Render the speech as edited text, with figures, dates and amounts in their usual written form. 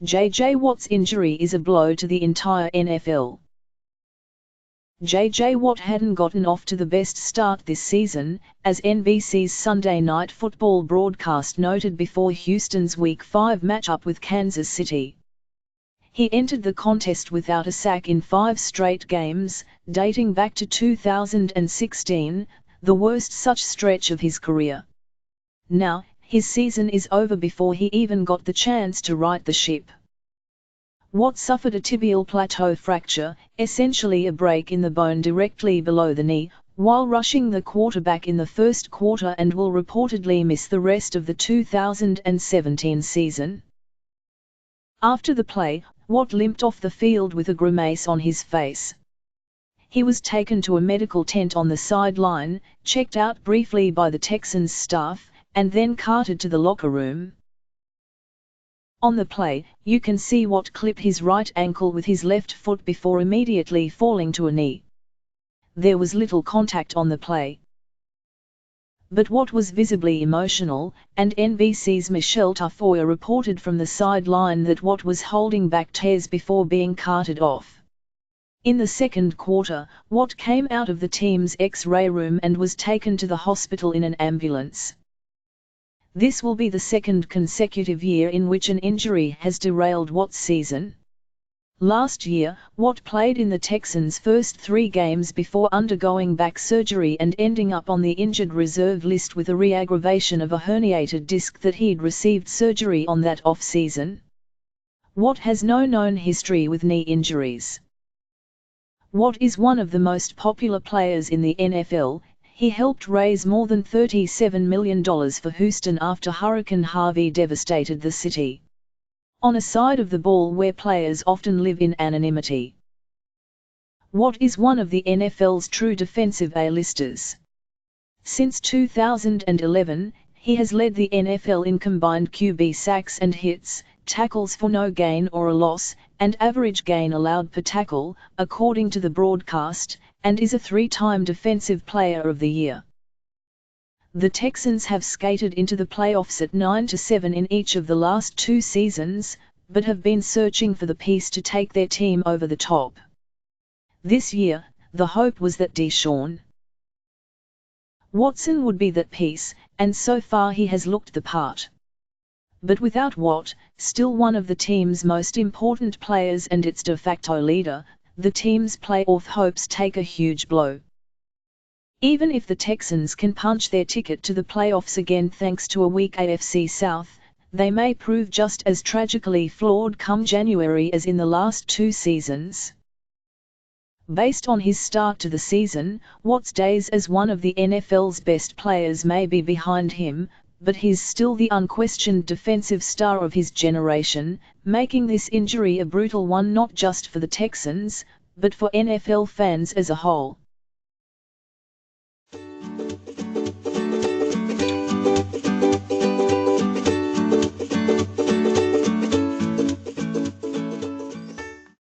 J.J. Watt's injury is a blow to the entire NFL. J.J. Watt hadn't gotten off to the best start this season, as NBC's Sunday Night Football broadcast noted before Houston's Week 5 matchup with Kansas City. He entered the contest without a sack in 5 straight games, dating back to 2016, the worst such stretch of his career. Now, his season is over before he even got the chance to right the ship. Watt suffered a tibial plateau fracture, essentially a break in the bone directly below the knee, while rushing the quarterback in the first quarter and will reportedly miss the rest of the 2017 season. After the play, Watt limped off the field with a grimace on his face. He was taken to a medical tent on the sideline, checked out briefly by the Texans staff, and then carted to the locker room. On the play, you can see Watt clip his right ankle with his left foot before immediately falling to a knee. There was little contact on the play. But Watt was visibly emotional, and NBC's Michelle Tafoya reported from the sideline that Watt was holding back tears before being carted off. In the second quarter, Watt came out of the team's X-ray room and was taken to the hospital in an ambulance. This will be the second consecutive year in which an injury has derailed Watt's season. Last year, Watt played in the Texans' first 3 games before undergoing back surgery and ending up on the injured reserve list with a re-aggravation of a herniated disc that he'd received surgery on that off-season. Watt has no known history with knee injuries. Watt is one of the most popular players in the NFL. He helped raise more than $37 million for Houston after Hurricane Harvey devastated the city. On a side of the ball where players often live in anonymity. Watt is one of the NFL's true defensive A-listers. Since 2011, he has led the NFL in combined QB sacks and hits, tackles for no gain or a loss, and average gain allowed per tackle, according to the broadcast, and is a 3-time Defensive Player of the Year. The Texans have skated into the playoffs at 9-7 in each of the last 2 seasons, but have been searching for the piece to take their team over the top. This year, the hope was that Deshaun Watson would be that piece, and so far he has looked the part. But without Watt, still one of the team's most important players and its de facto leader, the team's playoff hopes take a huge blow. Even if the Texans can punch their ticket to the playoffs again thanks to a weak AFC South, they may prove just as tragically flawed come January as in the last 2 seasons. Based on his start to the season, Watt's days as one of the NFL's best players may be behind him, but he's still the unquestioned defensive star of his generation, making this injury a brutal one not just for the Texans, but for NFL fans as a whole.